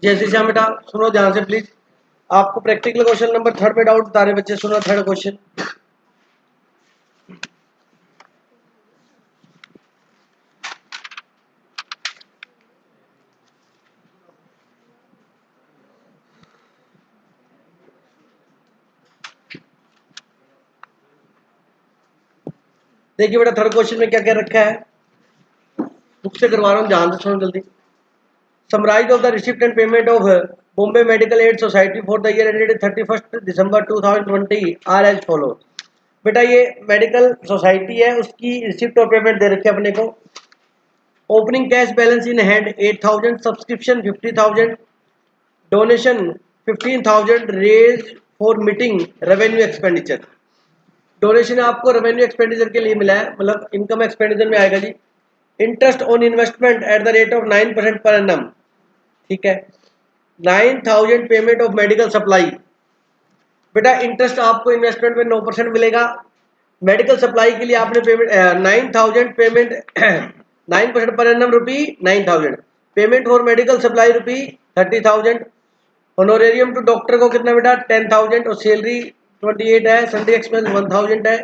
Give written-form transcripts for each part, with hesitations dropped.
जैसे श्याम बेटा सुनो ध्यान से प्लीज। आपको प्रैक्टिकल क्वेश्चन नंबर 3 में डाउट बता रहे बच्चे, सुनो 3rd क्वेश्चन। देखिए बेटा 3rd क्वेश्चन में क्या क्या रखा है, बुक से करवा रहा हूँ, ध्यान से सुनो जल्दी। Summarize of the receipt and payment of Bombay Medical Aid Society for the year ended 31st December 2020 are as follows। बेटा ये मेडिकल सोसाइटी है, उसकी रिसिप्ट और पेमेंट दे रखी है अपने को। Opening cash balance in hand 8000, subscription 50000, donation 15000, raise for meeting revenue expenditure. Donation आपको रेवेन्यू एक्सपेंडिचर के लिए मिला है, मतलब इनकम एक्सपेंडिचर में आएगा जी। Interest on investment at the rate of 9% per annum, ठीक है। 9000 पेमेंट ऑफ मेडिकल सप्लाई। बेटा इंटरेस्ट आपको इन्वेस्टमेंट में 9% मिलेगा, मेडिकल सप्लाई के लिए आपने payment 9000 payment 9% per annum rupee 9000, payment for medical supply rupee 30000, honorarium to doctor को कितना बेटा 10000 और सैलरी 28 है, संडे एक्सपेंस 1000 है।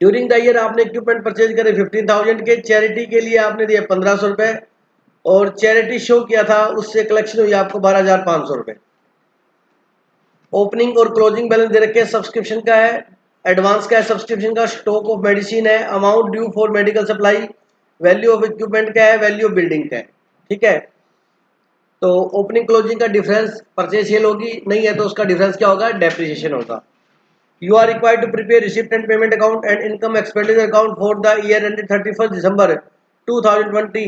ड्यूरिंग द ईयर आपने इक्विपमेंट परचेज करे 15000 के, चैरिटी के लिए आपने दिए 1500 रुपए और चैरिटी शो किया था उससे कलेक्शन हुई आपको 12500 रुपए। ओपनिंग और क्लोजिंग बैलेंस दे रखे हैं, सब्सक्रिप्शन का है, एडवांस का है, सब्सक्रिप्शन का, स्टॉक ऑफ मेडिसिन है, amount due for medical supply, value of equipment का है, वैल्यू ऑफ बिल्डिंग का है, ठीक है। तो ओपनिंग क्लोजिंग का डिफरेंस परचेज सेल होगी, नहीं है तो उसका डिफरेंस क्या होगा, डेप्रिसिएशन होगा। You are required to prepare receipt and payment account and income expenditure account for the year ended 31st December 2020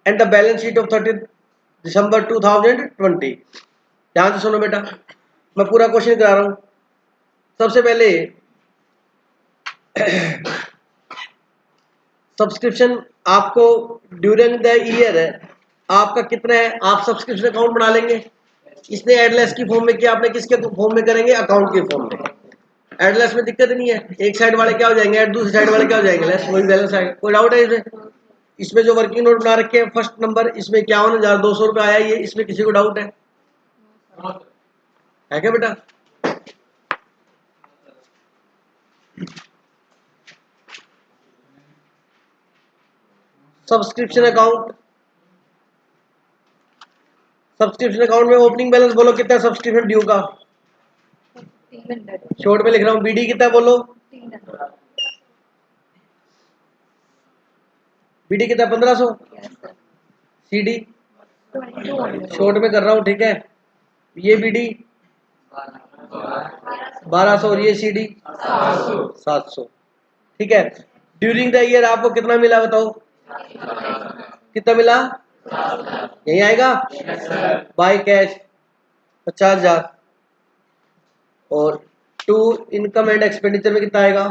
and the balance sheet of 30th December 2020। ध्यान से सुनो बेटा, मैं पूरा क्वेश्चन करा रहा हूं। सबसे पहले सब्सक्रिप्शन आपको ड्यूरिंग द ईयर आपका कितना है, आप सब्सक्रिप्शन अकाउंट बना लेंगे। इसने एडलेस की फॉर्म में किया, आपने किसके फॉर्म में करेंगे, अकाउंट के फॉर्म में। एडलेस में दिक्कत नहीं है, एक साइड वाले क्या हो जाएंगे एड, दूसरी साइड वाले क्या हो जाएंगे लेस, वही बैलेंस आएगा। कोई डाउट है इसमें? इसमें जो वर्किंग नोट बना रखे हैं फर्स्ट नंबर, इसमें 51,200 रुपये आया, ये इसमें किसी को डाउट है क्या बेटा? सब्सक्रिप्शन अकाउंट, सब्सक्रिप्शन अकाउंट में ओपनिंग बैलेंस बोलो कितना है सब्सक्रिप्शन ड्यू का, शॉर्ट में लिख रहा हूँ, बीडी कितना है बोलो, बीडी कितना 1500, सीडी शॉर्ट में कर रहा हूँ, ठीक है। ये बीडी 1200 और ये सीडी 700, ठीक है। ड्यूरिंग द ईयर आपको कितना मिला बताओ, कितना मिला, यही आएगा बाय कैश 50,000 और टू इनकम एंड एक्सपेंडिचर में कितना आएगा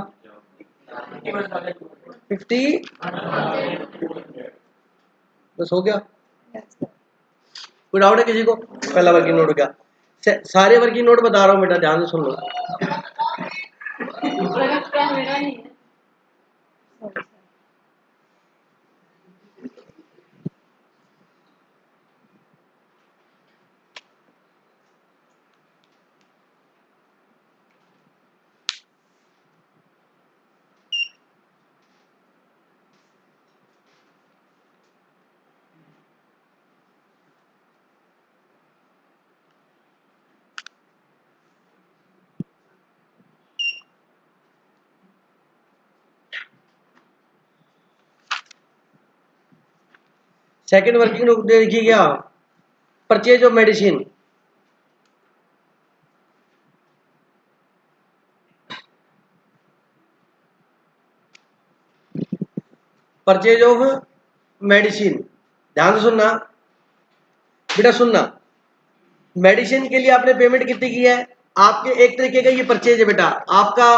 50, बस हो गया। कोई डाउट है किसी को? पहला वर्किंग नोट हो गया, सारे वर्किंग नोट बता रहा हूँ बेटा, ध्यान से सुन लो। सेकेंड वर्किंग नोट देखिए क्या, purchase of medicine, purchase of medicine, ध्यान से सुनना बेटा, सुनना। मेडिसिन के लिए आपने पेमेंट कितनी की है, आपके एक तरीके का ये परचेज है बेटा, आपका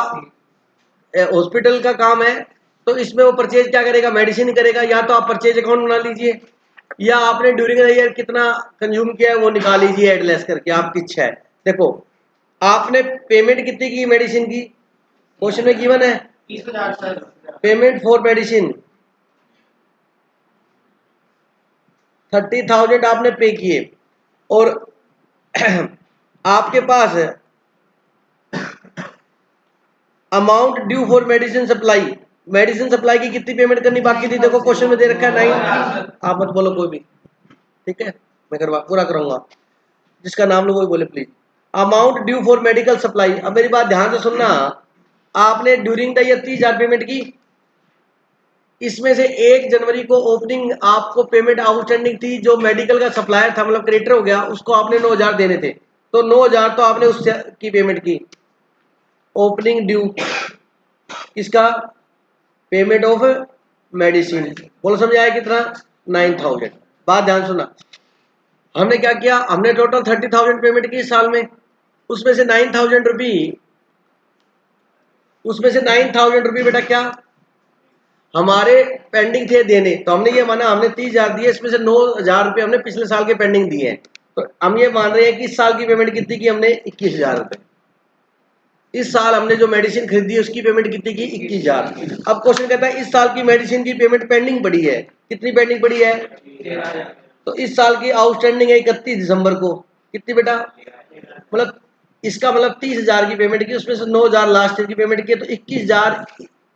हॉस्पिटल का काम है, तो इसमें वो परचेज क्या करेगा, मेडिसिन करेगा। या तो आप परचेज अकाउंट बना लीजिए, या आपने ड्यूरिंग द ईयर कितना कंज्यूम किया है वो निकाल लीजिए एडलेस करके, आपकी इच्छा है। देखो आपने पेमेंट कितनी की मेडिसिन की, क्वेश्चन में गिवन है 30,000 पेमेंट फॉर मेडिसिन, 30,000 आपने पे किए और आपके पास amount due for medicine supply, medicine supply की कितनी पेमेंट करनी बाकी थी? देखो क्वेश्चन में दे रखा है 9। आप मत बोलो कोई भी, ठीक है, मैं करवा पूरा करूंगा, जिसका नाम लो वही बोले please. Amount due for medical supply. अब मेरी बात ध्यान से सुनना, आपने ड्यूरिंग द ईयर 30,000 पेमेंट की, इसमें से 1 जनवरी को ओपनिंग आपको पेमेंट आउटस्टैंडिंग थी, जो मेडिकल का सप्लायर था मतलब क्रेडिटर हो गया, उसको आपने 9,000 देने थे, तो 9,000 तो आपने उससे की पेमेंट की। ओपनिंग ड्यू किसका? Payment of medicine. बोलो समझ आया कितना? 9,000। बात ध्यान सुना, हमने क्या किया, हमने टोटल 30,000 पेमेंट की इस साल में, उसमें से 9,000 रुपी, उसमें से 9,000 रुपी बेटा क्या हमारे पेंडिंग थे देने, तो हमने ये माना हमने 30,000 दिए, इसमें से 9,000 रुपये हमने पिछले साल के पेंडिंग दिए हैं, तो हम ये मान रहे हैं कि इस साल की पेमेंट कितनी की हमने? 21,000 रुपये। इस साल हमने जो मेडिसिन खरीदी है उसकी पेमेंट कितनी की? 21,000। अब क्वेश्चन कहता है इस साल की मेडिसिन की पेमेंट पेंडिंग पड़ी है, कितनी पेंडिंग पड़ी है? तो इस साल की आउटस्टैंडिंग है 31 दिसंबर को, कितनी बेटा? मतलब इसका मतलब 30,000 की पेमेंट की, उसमें से 9,000 लास्ट ईयर की पेमेंट की, तो 21,000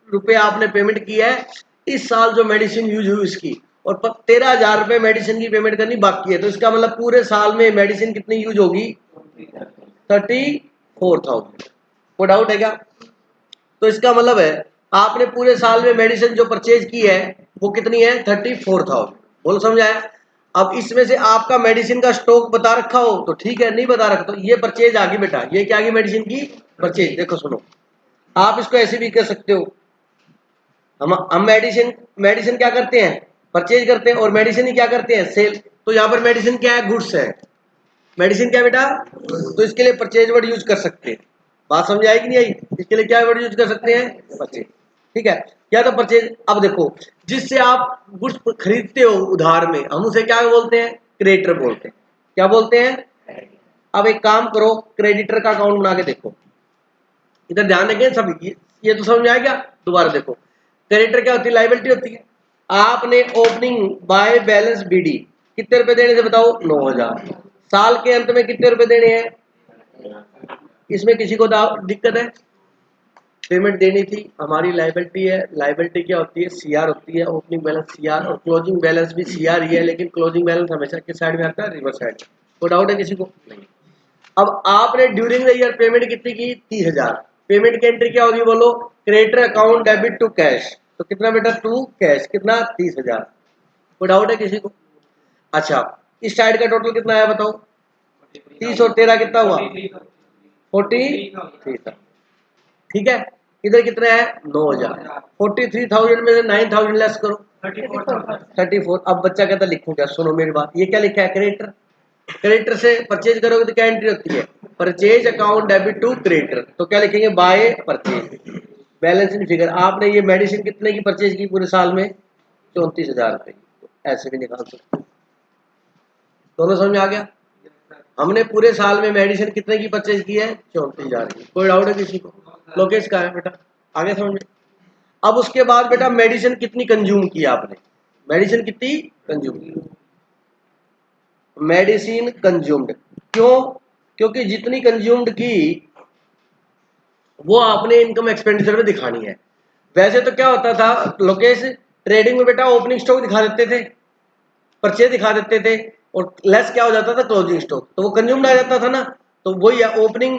रुपये आपने पेमेंट की है इस साल जो मेडिसिन यूज हुई उसकी, और 13,000 रुपये मेडिसिन की पेमेंट करनी बाकी है, तो इसका मतलब पूरे साल में मेडिसिन कितनी यूज होगी? 34,000। कोई डाउट है क्या? तो इसका मतलब है आपने पूरे साल में मेडिसिन जो परचेज की है वो कितनी है? 34,000। बोलो समझ आया? अब इसमें से आपका मेडिसिन का स्टॉक बता रखा हो तो ठीक है, नहीं बता रखा तो ये परचेज आ गई बेटा, ये क्या आ गई? मेडिसिन की परचेज। देखो सुनो, आप इसको ऐसे भी कर सकते हो, हम मेडिसिन मेडिसिन क्या करते हैं? परचेज करते हैं, और मेडिसिन ही क्या करते हैं? सेल। तो यहाँ पर मेडिसिन क्या है? गुड्स है। मेडिसिन क्या बेटा? तो इसके लिए परचेज वर्ड यूज कर सकते हैं। बात समझ आई कि नहीं आई? इसके लिए क्या वर्ड यूज कर सकते हैं? परचेज। ठीक है, क्या तो परचेज। अब देखो, जिससे आप गुड्स खरीदते हो उधार में, हम उसे क्या बोलते हैं? क्रेडिटर बोलते हैं। क्या बोलते हैं? अब एक काम करो, क्रेडिटर का अकाउंट बना के देखो, इधर ध्यान रखें सब, ये तो समझ में आएगा। दोबारा देखो, क्रेडिटर क्या होती है? लाइबिलिटी होती है। आपने ओपनिंग बाय बैलेंस बीडी कितने रुपए देने थे बताओ? 9,000। साल के अंत में कितने रुपए देने हैं? इसमें किसी को दिक्कत है? पेमेंट देनी थी, हमारी लाइबिलिटी है। लाइबिलिटी क्या होती है? सीआर होती है, ओपनिंग बैलेंस सीआर, और क्लोजिंग बैलेंस भी सीआर ही है, लेकिन क्लोजिंग बैलेंस हमेशा किस साइड में आता है? Reverse side. कोई डाउट है किसी को? नहीं। अब आपने ड्यूरिंग द ईयर पेमेंट कितनी की? 30,000। पेमेंट की एंट्री क्या होगी बोलो? Creditor account debit to cash. तो कितना बेटा? To cash. कितना? 30,000। कोई डाउट है किसी को? अच्छा, इस साइड का टोटल कितना है बताओ? 30 और 13 कितना हुआ? 43 था। ठीक है, इधर कितना है? 9,000। 43,000 में से 9,000 लेस करो, 34। अब बच्चा कहता लिखूं क्या? सुनो मेरी बात, ये क्या लिखा है? क्रेडिटर। क्रेडिटर से परचेज करोगे तो क्या एंट्री होती है? Purchase account debit to creditor. तो क्या लिखेंगे? By purchase. Balance in figure, आपने ये मेडिसिन कितने की परचेज की पूरे साल में? 34,000 रुपए। ऐसे भी निकाल सकते। दोनों समझ में आ गया? हमने पूरे साल में मेडिसिन कितने की परचेज की है? 34,000 की। कोई डाउट है किसी को? लोकेश का है बेटा, आगे समझ में। अब उसके बाद बेटा मेडिसिन कितनी कंज्यूम की आपने? मेडिसिन कितनी कंज्यूम की? Medicine consumed. क्यों? क्योंकि जितनी कंज्यूम्ड की वो आपने इनकम एक्सपेंडिचर में दिखानी है। वैसे तो क्या होता था लोकेश, ट्रेडिंग में बेटा ओपनिंग स्टॉक दिखा देते थे, परचेज दिखा देते थे, और लेस क्या हो जाता था? Closing stock. तो वो कंज्यूम्ड आ जाता था ना, तो वही है ओपनिंग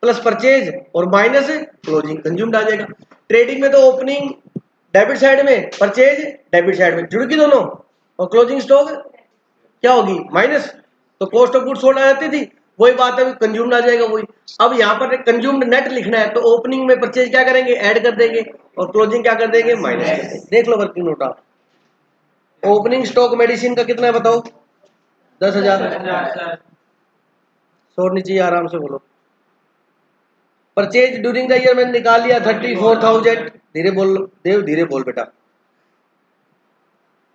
प्लस परचेज और माइनस क्लोजिंग, कंज्यूम्ड आ जाएगा। ट्रेडिंग में तो ओपनिंग डेबिट साइड में, परचेज डेबिट साइड में, जुड़ गई दोनों, और क्लोजिंग स्टॉक क्या होगी? माइनस। तो कॉस्ट ऑफ गुड्स सोल्ड आ जाती थी, वही बात है, कंज्यूम्ड आ जाएगा वही। अब यहाँ पर कंज्यूम्ड नेट लिखना है, तो ओपनिंग में परचेज क्या करेंगे? ऐड कर देंगे, और क्लोजिंग क्या कर देंगे? माइनस कर देंगे। देख लो वर्किंग नोट आप। ओपनिंग स्टॉक मेडिसिन का कितना है बताओ? 10,000। शोर नीचे ही आराम से बोलो। परचेज ड्यूरिंग द ईयर मैंने निकाल लिया 34,000। धीरे बोल देव, धीरे बोल बेटा।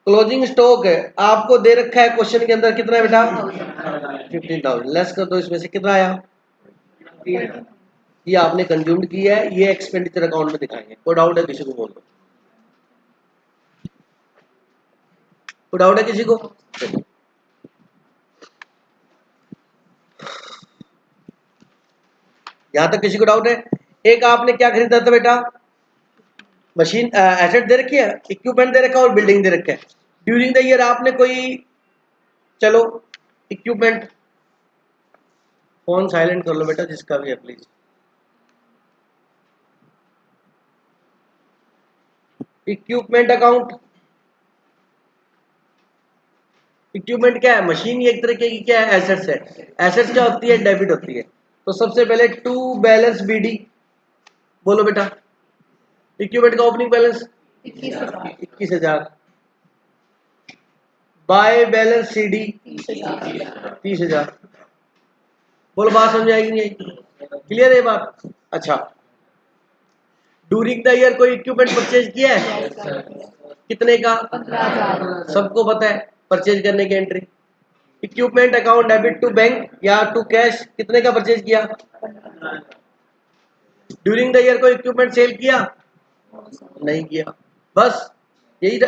क्लोजिंग स्टॉक आपको दे रखा है क्वेश्चन के अंदर, कितना है बेटा? 15,000। लेस कर दो, इसमें से कितना आया? ये आपने कंज्यूम्ड किया है, ये एक्सपेंडिचर अकाउंट में दिखाएंगे। कोई डाउट है किसी को? बोल दो। कोई डाउट है किसी को? यहाँ तक किसी को डाउट है? एक आपने क्या खरीदा था बेटा? मशीन, एसेट दे रखी है, इक्विपमेंट दे रखा है और बिल्डिंग दे रखा है। ड्यूरिंग द ईयर आपने कोई, चलो इक्विपमेंट, फोन साइलेंट कर लो बेटा जिसका भी है प्लीज। इक्विपमेंट अकाउंट, इक्विपमेंट क्या है? मशीन एक तरह की क्या है? एसेट्स है। एसेट्स क्या होती है? डेबिट होती है। तो सबसे पहले टू बैलेंस बीडी बोलो बेटा। इक्विपमेंट का opening balance 21,000। By balance CD 30,000। बोलो बात समझ आएगी नहीं आएगी? क्लियर है बात? अच्छा, ड्यूरिंग द ईयर कोई इक्विपमेंट परचेज किया है? कितने का? 15,000। सबको पता है परचेज करने की entry. Equipment account debit to bank या टू कैश, कितने का परचेज किया? ड्यूरिंग द ईयर कोई इक्विपमेंट सेल किया? नहीं किया। बस यही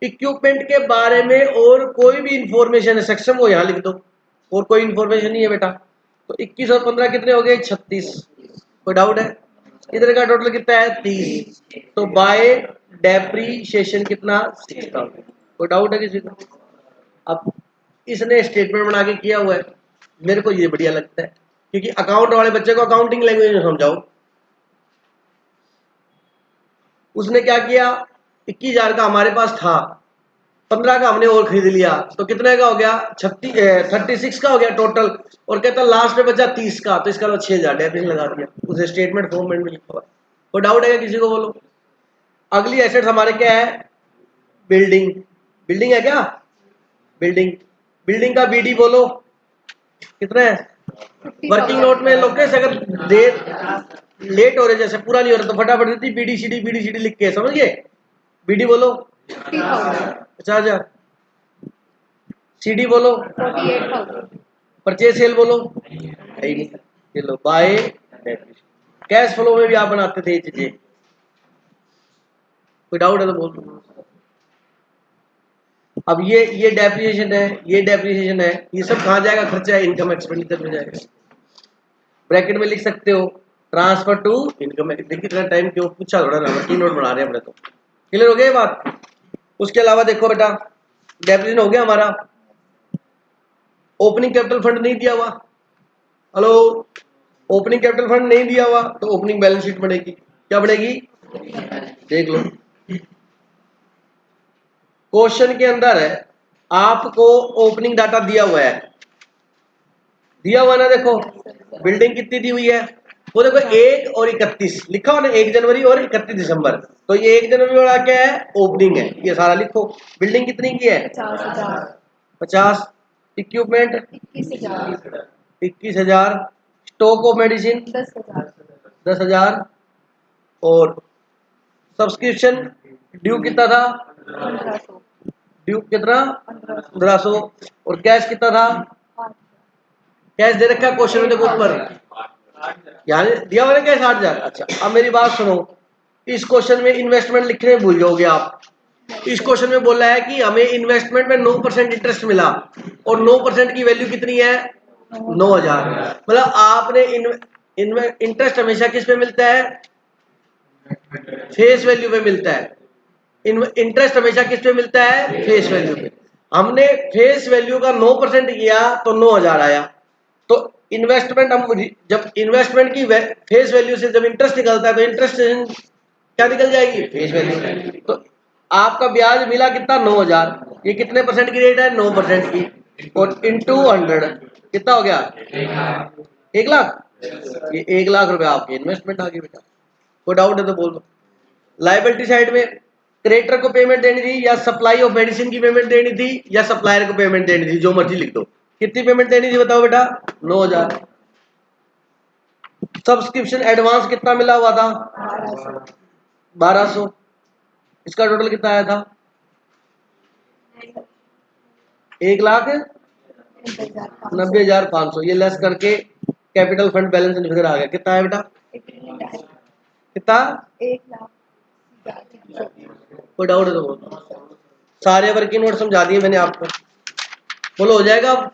इक्विपमेंट के बारे में और कोई भी इंफॉर्मेशन है सेक्शन वो यहाँ लिख दो, और कोई इंफॉर्मेशन नहीं है बेटा। तो 21 और 15 कितने हो गए? 36। कोई डाउट है? इधर का टोटल कितना है? 30। तो बाय डेप्रीशिएशन कितना? 6,000। कोई डाउट है किसी को? अब इसने स्टेटमेंट बना के किया हुआ है, मेरे को ये बढ़िया लगता है, क्योंकि अकाउंट वाले बच्चे को अकाउंटिंग लैंग्वेज में समझाओ। उसने क्या किया? 21,000 का हमारे पास था, 15 का हमने और खरीद लिया, तो कितने का हो गया? 36 का हो गया टोटल। और कहता लास्ट में बचा 30 का, तो इसका 6,000 डेबिट लगा दिया, उसे स्टेटमेंट फॉर्मेट में लिखा हुआ। कोई डाउट है किसी को? बोलो। अगली एसेट हमारे क्या है? बिल्डिंग। बिल्डिंग है क्या? बिल्डिंग, बिल्डिंग का बीडी बोलो कितना है? वर्किंग नोट में लोकेश अगर देर लेट हो रहे, जैसे पूरा नहीं हो रहा, तो फटाफट देती बीडी सी डी लिख के, समझ गए? बीडी बोलो 50,000। सीडी बोलो 48,000। परचेज सेल बोलो नहीं। चलो बाय कैश फ्लो में भी आप बनाते थे ये चीजें। कोई डाउट है तो बोल दो। अब ये डेप्रिसिएशन है, ये डेप्रिसिएशन है, ये सब कहाँ जाएगा? खर्चा है, इनकम एक्सपेंडिचर में जाएगा। ब्रैकेट में लिख सकते हो ट्रांसफर टू इनकम। देखिए इतना टाइम क्यों पूछा, थोड़ा ना की नोट बना रहे हैं अपने। तो क्लियर हो गया ये बात? उसके अलावा देखो बेटा, डेप्रिसिएशन हो गया हमारा। ओपनिंग कैपिटल फंड नहीं दिया हुआ, हेलो, ओपनिंग कैपिटल फंड नहीं दिया हुआ, तो ओपनिंग बैलेंस शीट बनेगी। क्या बनेगी? देख लो क्वेश्चन के अंदर है, आपको ओपनिंग डाटा दिया हुआ है, दिया हुआ ना? देखो बिल्डिंग कितनी दी हुई है, वो देखो 1 और 31 लिखा हो ना, 1 जनवरी और 31 दिसंबर। तो ये 1 जनवरी वाला क्या है? ओपनिंग है, ये सारा लिखो। बिल्डिंग कितनी की है? 50। इक्विपमेंट 21,000। Stock of medicine 10,000। और सब्सक्रिप्शन ड्यू कितना था? 1500। ड्यू कितना? 1500। और कैश कितना था? कैश दे रखा है क्वेश्चन में, देखो ऊपर यहाँ दिया हुआ है कैश 8,000। अच्छा अब मेरी बात सुनो, इस क्वेश्चन में इन्वेस्टमेंट लिखने में भूल जाओगे आप। इस क्वेश्चन में बोला है कि हमें इन्वेस्टमेंट में 9% इंटरेस्ट मिला, और 9% की वैल्यू कितनी है? 9,000। मतलब आपने इंटरेस्ट हमेशा किस पे मिलता है? फेस वैल्यू पे मिलता है। इंटरेस्ट हमेशा किस पे मिलता है? फेस वैल्यू पे। हमने फेस वैल्यू का 9% किया तो 9,000 आया। तो इन्वेस्टमेंट, हम जब इन्वेस्टमेंट की फेस वैल्यू से जब इंटरेस्ट निकलता है, तो इंटरेस्ट क्या निकल जाएगी? Face value. तो आपका ब्याज मिला कितना? 9,000। ये कितने परसेंट की रेट है? 9% की। और इंटू 100 कितना हो गया? 1,00,000। ये 1,00,000 रुपए आपकी इन्वेस्टमेंट आ गई बेटा। कोई डाउट है तो बोल दो। लाइबिलिटी साइड में क्रेडिटर को पेमेंट देनी थी, या सप्लाई ऑफ मेडिसिन की पेमेंट देनी थी, या सप्लायर को पेमेंट देनी थी, जो मर्जी लिख दो। कितनी पेमेंट देनी थी बताओ बेटा? 9,000। सब्सक्रिप्शन एडवांस कितना मिला हुआ था? 1,200। इसका टोटल कितना आया था? 1,90,500। ये लेस करके कैपिटल फंड बैलेंस फिगर आ गया। कितना है बेटा? कितना? 1,00,000। कोई डाउट है तो बोलो। सारे वर्किंग नोट समझा दिए मैंने आपको, बोलो हो जाएगा अब?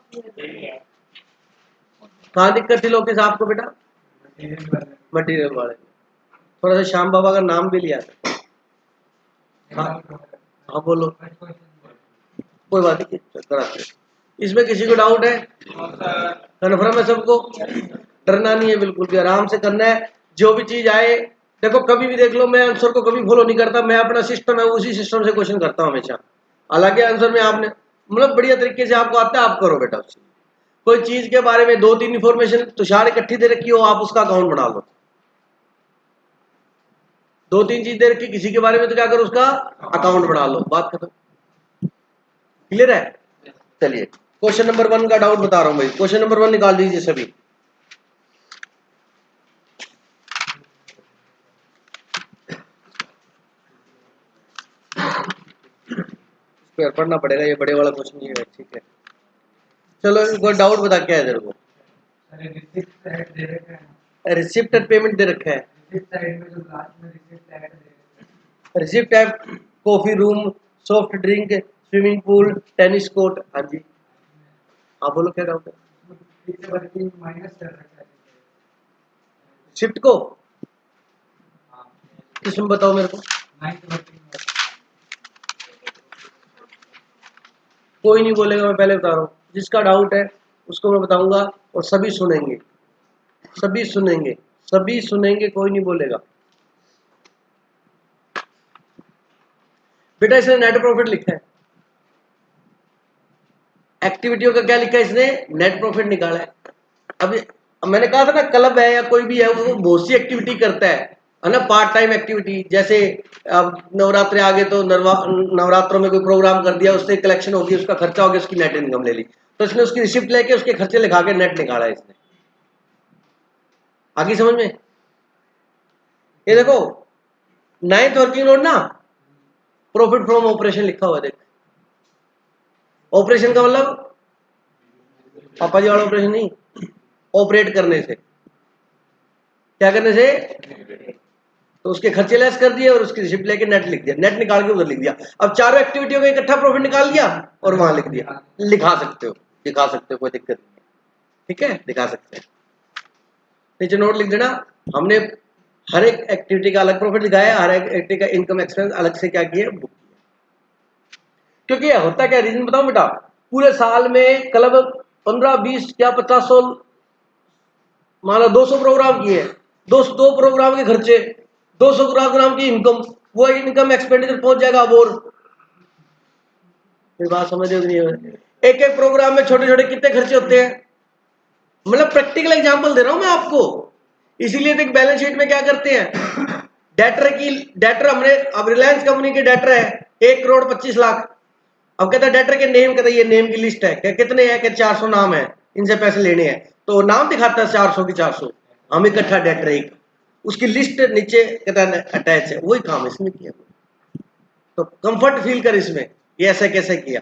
कहाँ दिक्कत थी लोकेश आपको बेटा? मटेरियल वाले। थोड़ा सा श्याम बाबा का नाम भी लिया था। हाँ हाँ बोलो, कोई बात नहीं, कराते हैं। इसमें किसी को डाउट है? कन्फर्म है सबको? डरना नहीं है, बिल्कुल भी आराम से करना है। जो भी चीज आए, देखो कभी भी देख लो, मैं आंसर को कभी फॉलो नहीं करता, मैं अपना सिस्टम है उसी सिस्टम से क्वेश्चन करता हूँ हमेशा। हालांकि आंसर में आपने मतलब बढ़िया तरीके से आपको आता है, आप करो बेटा उससे। कोई चीज के बारे में 2-3 इंफॉर्मेशन तुषार इकट्ठी दे रखी हो, आप उसका अकाउंट बना लो। 2-3 चीज दे रखी किसी के बारे में, तो क्या करो, उसका अकाउंट बना लो, बात खत्म। क्लियर है? चलिए क्वेश्चन नंबर 1 का डाउट बता रहा हूं भाई। क्वेश्चन नंबर 1 निकाल दीजिए सभी। इसको यार पढ़ना पड़ेगा, ये बड़े वाला क्वेश्चन नहीं है, ठीक है। चलो कोई डाउट बता, क्या है तेरे को? रिसिप्ट और पेमेंट दे रखा है। रिसिप्ट है coffee room, soft drink, swimming pool, tennis court. हाँ जी, हाँ बोलो क्या डाउट है? शिफ्ट को किसमें बताओ मेरे को? कोई नहीं बोलेगा, मैं पहले बता रहा हूँ। जिसका डाउट है उसको मैं बताऊंगा और सभी सुनेंगे, सभी सुनेंगे, सभी सुनेंगे, कोई नहीं बोलेगा। बेटा इसने नेट प्रॉफिट लिखा है, एक्टिविटियों का क्या लिखा है इसने? नेट प्रॉफिट निकाला है। अभी मैंने कहा था ना, क्लब है या कोई भी है, वो बहुत सी एक्टिविटी करता है ना, पार्ट टाइम एक्टिविटी। जैसे अब नवरात्रे आ गए तो नवरात्रों में कोई प्रोग्राम कर दिया, उससे कलेक्शन होगी, उसका खर्चा हो गया, उसकी नेट इनकम ले ली, तो इसने उसकी रिसिप्ट लेके उसके खर्चे लिखा के नेट निकाला है इसने। आगे समझ में? ये देखो 9th वर्किंग नोट ना, प्रॉफिट फ्रॉम ऑपरेशन लिखा हुआ है, देख। ऑपरेशन का मतलब पापा जी वाला ऑपरेशन नहीं, ऑपरेट करने से। क्या करने से? तो उसके खर्चे लेस कर दिए और उसकी रिसिप्ट लेके नेट लिख दिया, नेट निकाल के उधर लिख दिया। अब चारों एक्टिविटियों का इकट्ठा प्रॉफिट निकाल दिया और वहां लिख दिया। लिखा सकते हो, दिखा सकते हो, कोई दिक्कत नहीं है, ठीक है, दिखा सकते हैं। नीचे नोट लिख देना, हमने हर एक एक्टिविटी का अलग प्रॉफिट दिखाया, हर एक एक्टिविटी का इनकम एक्सपेंस अलग से क्या किया, बुक किया। क्योंकि होता क्या, रीजन बताओ बेटा, पूरे साल में क्लब 15-20 या 50 मान लो 200 प्रोग्राम किए, 2 प्रोग्राम के खर्चे, 200 प्रोग्राम की इनकम, वो इनकम एक्सपेंडिचर पहुंच जाएगा। अब और बात समझ नहीं है, एक एक प्रोग्राम में छोटे छोटे कितने खर्चे होते हैं। मतलब प्रैक्टिकल एग्जांपल दे रहा हूं मैं आपको, इसीलिए देख बैलेंस शीट में क्या करते हैं, डेटर हमने, अब रिलायंस कंपनी के डेटर है 1,25,00,000। अब कहता है डेटर के नेम, कहता है ये नेम की लिस्ट है, क्या कितने हैं, क्या 400 नाम है, इनसे पैसे लेने हैं, तो नाम दिखाता है 400 की 400, हम इकट्ठा डेटर एक, उसकी लिस्ट नीचे कहता है अटैच है, वही काम इसमें किया। तो कंफर्ट फील कर इसमें, ये ऐसा कैसे किया,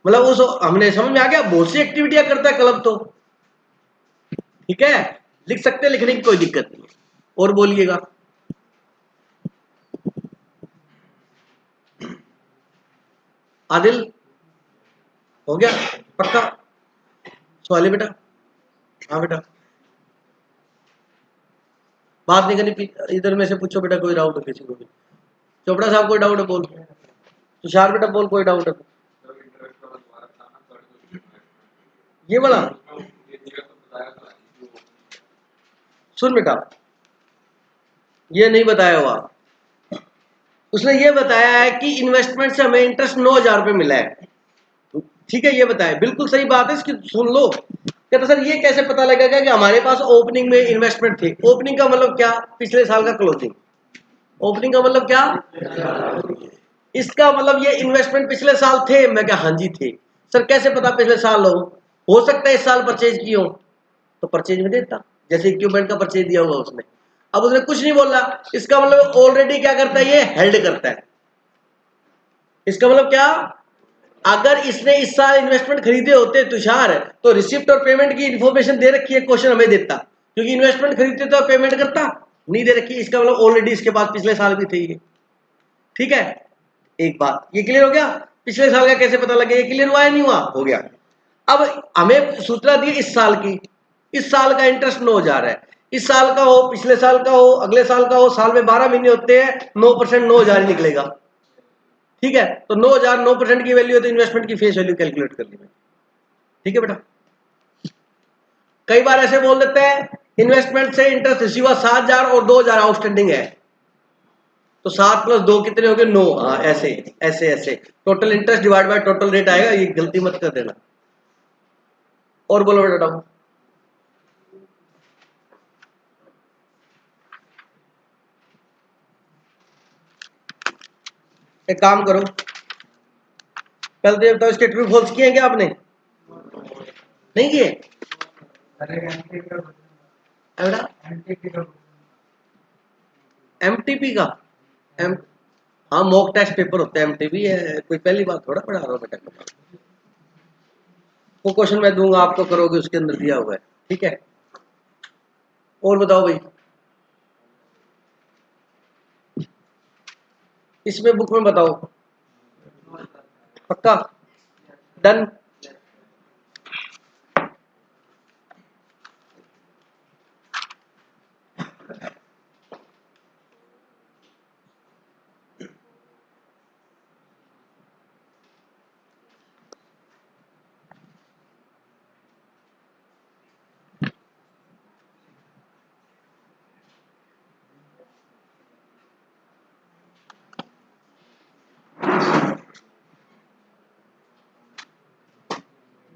मतलब उस हमने समझ में आ गया, बहुत सी एक्टिविटियां करता है क्लब, तो ठीक है, लिख सकते हैं, लिखने की कोई दिक्कत नहीं है। और बोलिएगा, आदिल हो गया पक्का? सवाल बेटा? हाँ बेटा, बात नहीं करनी, इधर में से पूछो बेटा, कोई डाउट है किसी को भी? चोपड़ा साहब कोई डाउट है बोल, तुषार बेटा बोल, कोई डाउट है? ये वाला सुन बेटा, ये नहीं बताया हुआ, उसने ये बताया है कि इन्वेस्टमेंट से हमें इंटरेस्ट 9,000 रुपये मिला है, ठीक है, ये बताया, बिल्कुल सही बात है, इसकी सुन लो। कहते सर ये कैसे पता लगेगा कि हमारे पास ओपनिंग में इन्वेस्टमेंट थी? ओपनिंग का मतलब क्या? पिछले साल का क्लोजिंग। ओपनिंग का मतलब क्या? इसका मतलब ये इन्वेस्टमेंट पिछले साल थे। मैं क्या, हाँ जी थे। सर कैसे पता पिछले साल हो सकता है इस साल परचेज की हो, तो परचेज में देता, जैसे इक्विपमेंट का परचेज दिया होगा उसने। अब उसने कुछ नहीं बोला, इसका मतलब ऑलरेडी क्या करता है, ये हेल्ड करता है। इसका मतलब क्या, अगर इसने इस साल इन्वेस्टमेंट खरीदे होते तुषार, तो रिसिप्ट और पेमेंट की इंफॉर्मेशन दे रखी है, क्वेश्चन हमें देता, क्योंकि इन्वेस्टमेंट खरीदते तो पेमेंट करता नहीं, दे रखी, इसका मतलब ऑलरेडी इसके पास पिछले साल भी थे ये, ठीक है। एक बात ये क्लियर हो गया, पिछले साल का कैसे पता लगे, ये क्लियर हुआ या नहीं हुआ? हो गया। अब हमें सूचना दी इस साल की, इस साल का इंटरेस्ट 9,000 है, इस साल का हो, पिछले साल का हो, अगले साल का हो, साल में 12 महीने होते हैं, 9% 9,000 ही निकलेगा। ठीक है, तो 9,000 9% की वैल्यू है तो इन्वेस्टमेंट की फेस वैल्यू कैलकुलेट कर ली। ठीक है बेटा, कई बार ऐसे बोल देते हैं इन्वेस्टमेंट से इंटरेस्ट रिसीव हुआ 7,000 और 2,000 आउटस्टैंडिंग है, तो 7 + 2 कितने हो गए? 9। हाँ, ऐसे ऐसे ऐसे total interest divide by total rate आएगा, ये गलती मत कर देना। और बोलो बेटा। एक काम करो, पहले तो ये बताओ इसके ट्रू फॉल्स किए हैं क्या आपने? नहीं किए? एमटीपी का एम हाँ, मॉक टेस्ट पेपर होता है, एमटीपी है, कोई पहली बार थोड़ा पढ़ा रहा हूँ बेटा। वो क्वेश्चन मैं दूंगा आपको, करोगे, उसके अंदर दिया हुआ है। ठीक है, और बताओ भाई, इसमें बुक में बताओ। पक्का? डन।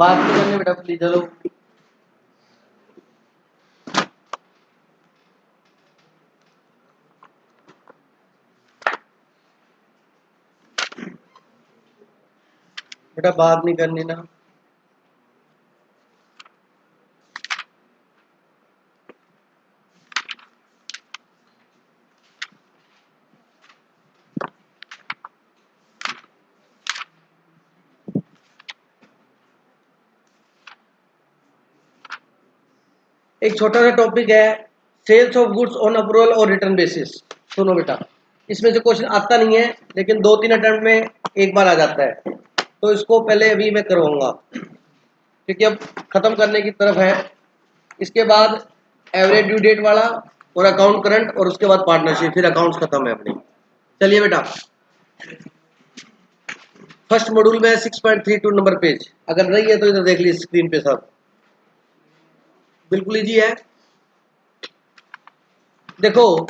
बात नहीं करनी बेटा प्लीज, चलो। बेटा बात नहीं करनी ना। एक छोटा सा टॉपिक है, sales of goods on approval और रिटर्न बेसिस। सुनो बेटा, इसमें से क्वेश्चन आता नहीं है, लेकिन 2-3 अटेम्प्ट में एक बार आ जाता है, तो इसको पहले अभी मैं करवाऊंगा, क्योंकि अब खत्म करने की तरफ है। इसके बाद एवरेज ड्यू डेट वाला और अकाउंट करंट, और उसके बाद पार्टनरशिप, फिर अकाउंट्स खत्म है अपनी। चलिए बेटा, फर्स्ट मॉड्यूल में 6.32 नंबर पेज, अगर नहीं है तो इधर देख लीजिए स्क्रीन पे सब, बिल्कुल इजी है। देखो,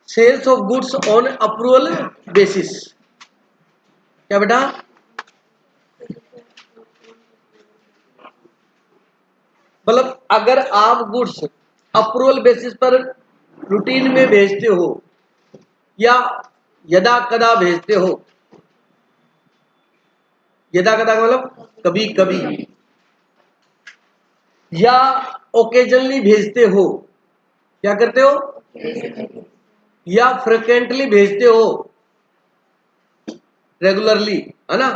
sales of goods on approval basis, क्या बेटा? मतलब अगर आप गुड्स अप्रूवल बेसिस पर रूटीन में भेजते हो या यदा कदा भेजते हो, यदा कदा मतलब कभी कभी, या ओकेजनली भेजते हो, क्या करते हो? या फ्रिक्वेंटली भेजते हो, रेगुलरली, है ना,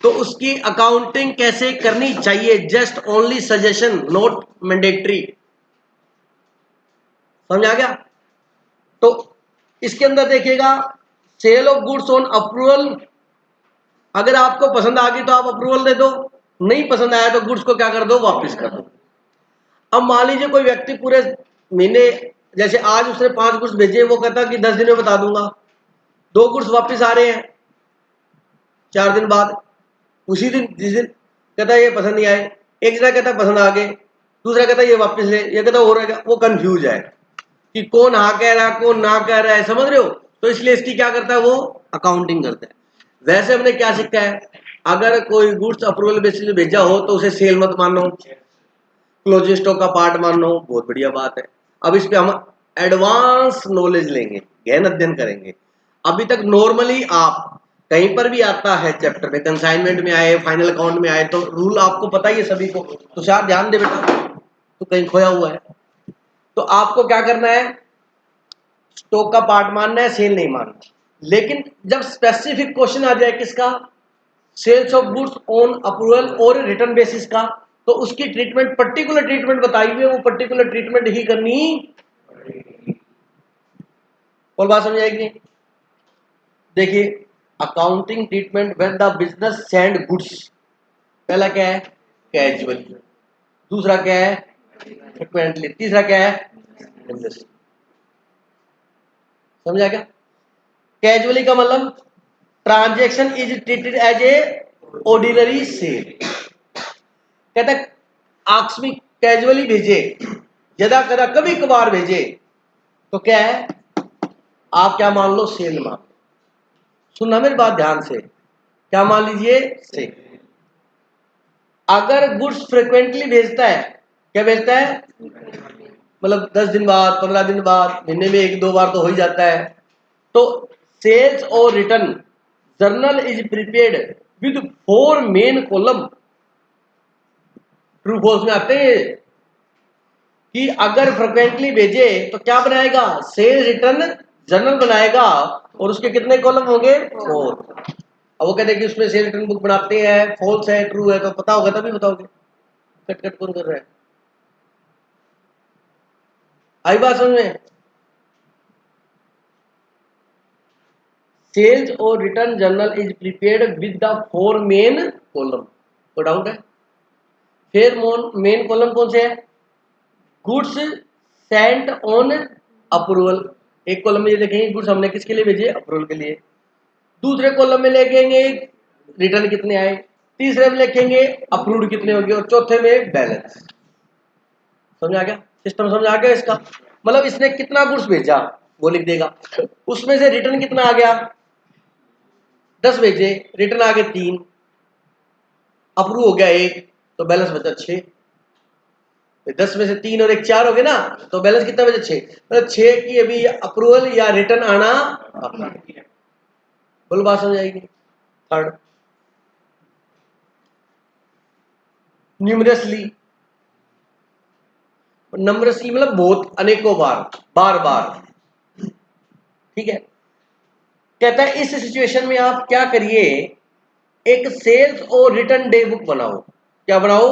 तो उसकी अकाउंटिंग कैसे करनी चाहिए? Just only suggestion, not mandatory. समझ आ गया? तो इसके अंदर देखिएगा, sale of goods on approval, अगर आपको पसंद आ गई तो आप अप्रूवल दे दो, नहीं पसंद आया तो गुड्स को क्या कर दो? वापस कर दो। अब मान लीजिए कोई व्यक्ति पूरे महीने, जैसे आज उसने 5 गुड्स भेजे, वो कहता कि 10 दिन में बता दूंगा, 2 गुड्स वापस आ रहे हैं 4 दिन बाद, उसी दिन जिस दिन कहता है ये पसंद नहीं आए, एक जना कहता पसंद आ गए, दूसरा कहता ये वापस ले, ये कहता हो रहा है, वो कंफ्यूज है कि कौन हाँ कह रहा है कौन ना कह रहा है, समझ रहे हो? तो इसलिए इसकी क्या करता है, वो अकाउंटिंग करता है। वैसे हमने क्या सीखा है, अगर कोई गुड्स अप्रूवल बेसिस पे भेजा हो तो उसे सेल मत मानो, क्लोजिंग स्टॉक का पार्ट मानो, बहुत बढ़िया बात है। अब इस पे हम एडवांस नॉलेज लेंगे, गहन अध्ययन करेंगे। अभी तक नॉर्मली आप कहीं पर भी आता है चैप्टर में, कंसाइनमेंट में आए, फाइनल अकाउंट में आए, तो रूल आपको पता ही है सभी को, तो शायद ध्यान दे बेटा, तो कहीं खोया हुआ है। तो आपको क्या करना है, स्टॉक का पार्ट मानना है, सेल नहीं मानना। लेकिन जब स्पेसिफिक क्वेश्चन आ जाए किसका, sales of goods on approval और रिटर्न बेसिस का, तो उसकी ट्रीटमेंट, पर्टिकुलर ट्रीटमेंट बताई हुई है, वो पर्टिकुलर ट्रीटमेंट ही करनी। और बात समझ आएगी? देखिए, accounting treatment when the business send goods, पहला क्या है? कैजुअल। दूसरा क्या है? फ्रिक्वेंटली। तीसरा क्या है? इंडस्ट्री। समझा क्या? कैजुअली का मतलब transaction is treated as a ordinary sale. कहता है आकस्मिक कैजुअली भेजे, यदा कदा कभी कभार भेजे तो क्या है? आप क्या मान लो? सेल मान लो। सुनना मेरी बात ध्यान से, क्या मान लीजिए? सेल। अगर गुड्स फ्रिक्वेंटली भेजता है, क्या भेजता है? मतलब 10 दिन बाद, 15 दिन बाद, महीने में 1-2 बार तो हो ही जाता है, तो सेल्स और return journal is prepared with 4 main column. True false में आते हैं कि अगर फ्रिक्वेंटली भेजे तो क्या बनाएगा? सेल्स रिटर्न जर्नल बनाएगा, और उसके कितने कॉलम होंगे? 4। अब वो कहते हैं कि उसमें सेल्स रिटर्न बुक बनाते हैं, फॉल्स है ट्रू है, तो पता होगा तभी बताओगे। कट कट कौन कर रहा है? आई बात समझ में? सेल्स और return journal is prepared with the 4 main column. कोई डाउट है? फिर मेन कॉलम कौन से है? Goods Saint on approval. एक कॉलम में ये लिखेंगे गुड्स हमने किसके लिए भेजे? अप्रूवल के लिए। दूसरे कॉलम में लिखेंगे रिटर्न कितने आए, तीसरे में लिखेंगे अप्रूव्ड कितने हो गए, और चौथे में बैलेंस। समझ आ गया? सिस्टम समझ आ गया इसका? मतलब इसने कितना गुड्स भेजा वो लिख देगा, उसमें से रिटर्न कितना आ गया? 10 भेजे, रिटर्न आ गए 3, अप्रूव हो गया 1, तो बैलेंस बचा 6। 10 में से 3 और 1 4 हो गए ना, तो बैलेंस कितना बचा? 6। मतलब 6 की अभी अप्रूवल या रिटर्न आना बाकी है। बोलो बात समझ आएगी? थर्ड, न्यूमरसली। नंबरसली मतलब बहुत, अनेकों बार, बार बार। ठीक है? कहता है इस सिचुएशन में आप क्या करिए? एक सेल्स और रिटर्न डे बुक बनाओ। क्या बनाओ?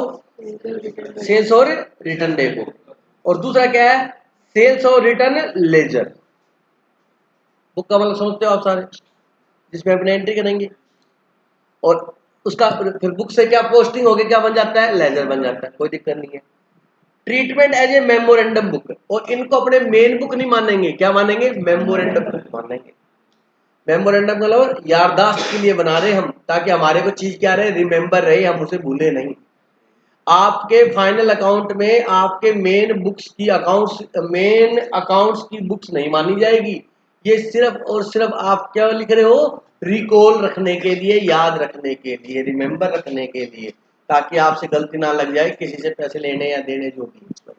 सेल्स और रिटर्न डे बुक। और दूसरा क्या है? सेल्स और रिटर्न लेजर बुक। का मतलब समझते हो आप सारे? जिसमें अपने एंट्री करेंगे, और उसका फिर बुक से क्या पोस्टिंग होगी, क्या बन जाता है? लेजर बन जाता है। कोई दिक्कत नहीं है। Treatment as a memorandum book. और इनको अपने मेन बुक नहीं मानेंगे, क्या मानेंगे? मेमोरेंडम बुक मानेंगे। मेमोरेंडम मतलब याददाश्त के लिए बना रहे हम, ताकि हमारे को चीज क्या रहे? रिमेंबर रहे, हम उसे भूले नहीं। आपके फाइनल अकाउंट में आपके मेन अकाउंट्स की बुक्स नहीं मानी जाएगी। ये सिर्फ और सिर्फ आप क्या लिख रहे हो? रिकॉल रखने के लिए, याद रखने के लिए, रिमेंबर रखने के लिए, ताकि आपसे गलती ना लग जाए किसी से पैसे लेने या देने जो भी।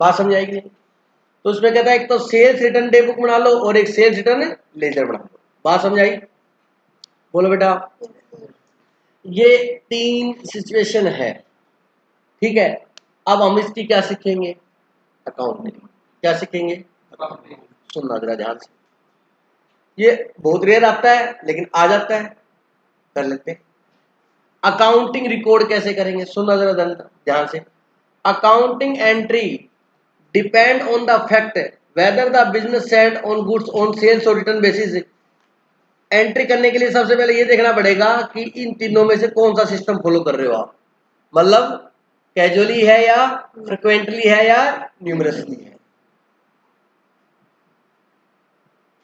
बात समझ आएगी? तो उसमें कहता है एक तो सेल्स रिटर्न डे बुक बना लो, और एक सेल्स रिटर्न लेजर बना लो। बात समझ आई? बोलो बेटा। ये 3 सिचुएशन है। ठीक है? अब हम इसकी क्या सीखेंगे? अकाउंटिंग। क्या सीखेंगे? सुनना जरा ध्यान से, ये बहुत रेयर आता है लेकिन आ जाता है, कर लेते हैं। अकाउंटिंग रिकॉर्ड कैसे करेंगे? सुनना जरा ध्यान से। Accounting entry depend on the fact whether the business send on goods on sales और रिटर्न बेसिस। एंट्री करने के लिए सबसे पहले ये देखना पड़ेगा कि इन तीनों में से कौन सा सिस्टम फॉलो कर रहे हो आप। मतलब कैजुअली है या फ्रिक्वेंटली है या न्यूमरसली है।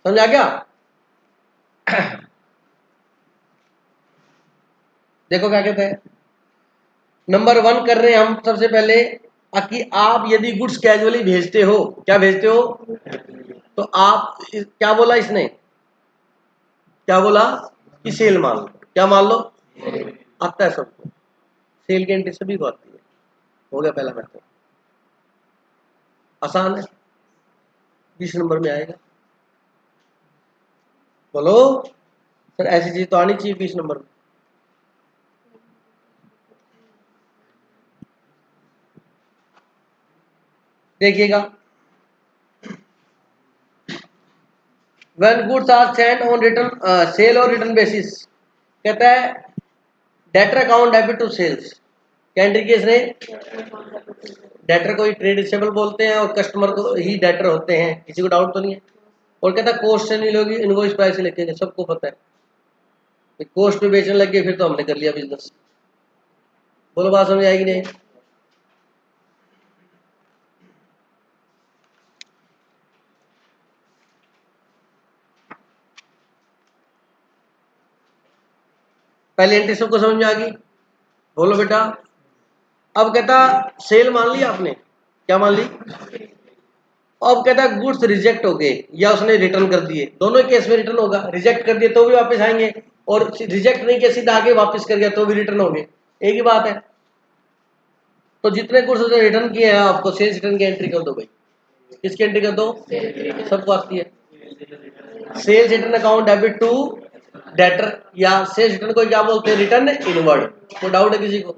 समझ आ गया? देखो क्या कहते हैं। नंबर 1 कर रहे हैं हम सबसे पहले, कि आप यदि गुड्स कैजुअली भेजते हो, क्या भेजते हो? तो आप क्या बोला इसने? क्या बोला? कि सेल मान लो। क्या मान लो? आता है सबको, सेल की एंट्री सभी को आती है। हो गया पहला मेथड, आसान है, 20 नंबर में आएगा। बोलो सर, ऐसी चीज तो आनी चाहिए 20 नंबर में। देखिएगा, when goods are sent on return sale और रिटर्न बेसिस, कहता है debtor account debit to sales. क्या एंट्री की इसने? डेटर को ही ट्रेड रिसेबल बोलते हैं, और कस्टमर को ही डेटर होते हैं। किसी को डाउट तो नहीं है? और कहता है कॉस्ट से नहीं लोगी, इनवॉइस प्राइस से लिखेंगे, सबको पता है। कॉस्ट पे बेचने लग गए फिर तो हमने कर लिया बिजनेस। बोलो बात समझ आएगी नहीं? पहले एंट्री सबको समझ में आ गई? बोलो बेटा। अब कहता सेल मान ली आपने, क्या मान ली? अब कहता गुड्स रिजेक्ट हो गए या उसने रिटर्न कर दिए, दोनों ही केस में रिटर्न होगा। रिजेक्ट कर दिए तो भी वापस आएंगे, और रिजेक्ट नहीं किया सीधा आगे वापस कर गया तो भी रिटर्न होंगे, एक ही बात है। तो जितने गुड्स उसने रिटर्न किए हैं आपको सेल्स रिटर्न की एंट्री कर दो भाई। किसकी एंट्री कर दो? सबको आती है। Sales return account debit to debtor, या सेल्स रिटर्न को क्या बोलते हैं? Return inward. कोई डाउट है किसी को?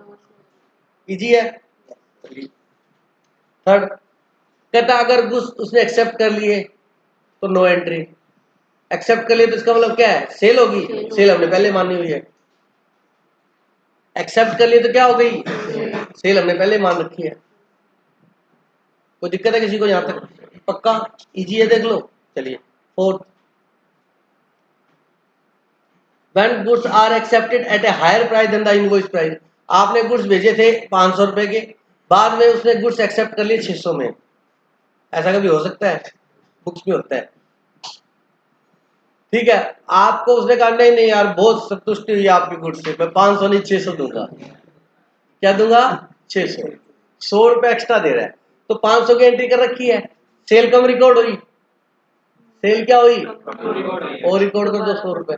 इजी है। थर्ड कहता अगर गुड्स उसने एक्सेप्ट कर लिए तो नो एंट्री। एक्सेप्ट कर लिए तो इसका मतलब क्या है? सेल होगी। सेल हमने पहले मानी हुई है। एक्सेप्ट कर लिए तो क्या हो गई? सेल हमने पहले मान रखी है। कोई दिक्कत है किसी को यहां तक? पक्का इजी है, देख लो। चलिए fourth, when goods are accepted at a higher price than the invoice price। आपने गुड्स भेजे थे 500 रुपए के, बाद में उसने गुड्स एक्सेप्ट कर लिए 600 में। ऐसा कभी हो सकता है? बुक्स में होता है। ठीक है, आपको उसने कहा नहीं नहीं यार बहुत संतुष्टि हुई आपकी गुड्स से, मैं 500 नहीं 600 दूंगा। क्या दूंगा? 600। 100 रुपए एक्स्ट्रा दे रहा है, तो 500 की एंट्री कर रखी है। सेल कम रिकॉर्ड हुई, सेल क्या हुई? और रिकॉर्ड कर दो 100 रुपए,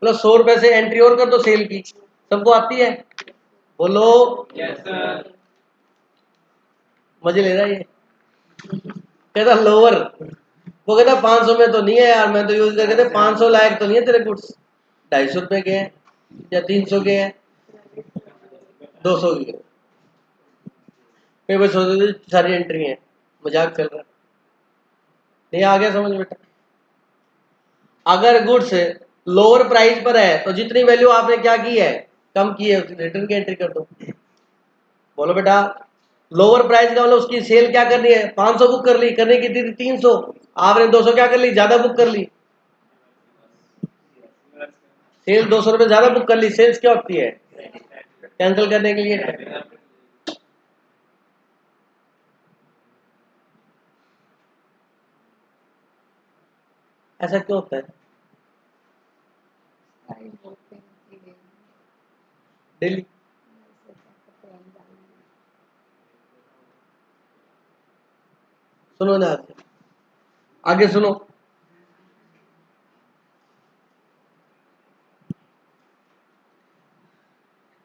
मतलब 100 रुपए से एंट्री और कर दो सेल की। सबको आती है? बोलो। मजे ले रहा है ये? कहता लोअर, वो कहता 500 में तो नहीं है यार, मैं तो यूज करके कहते 500 लायक तो नहीं है तेरे गुड्स, 250 रुपए के हैं या 300 के हैं, 200 के। फिर बस सारी एंट्री है, मजाक चल रहा है। नहीं आ गया समझ बेटा? अगर गुड्स लोअर प्राइस पर है तो जितनी वैल्यू आपने क्या की है? कम की है, रिटर्न की एंट्री कर दो। बोलो बेटा। लोअर प्राइस का मतलब उसकी सेल क्या करनी है? 500 बुक कर ली, करने की थी 300, आपने 200 क्या कर ली? ज्यादा बुक कर ली। सेल 200 रुपए ज्यादा बुक कर ली। सेल्स क्या होती है? कैंसिल करने के लिए। ऐसा क्यों होता है? डेली सुनो ना, आगे सुनो।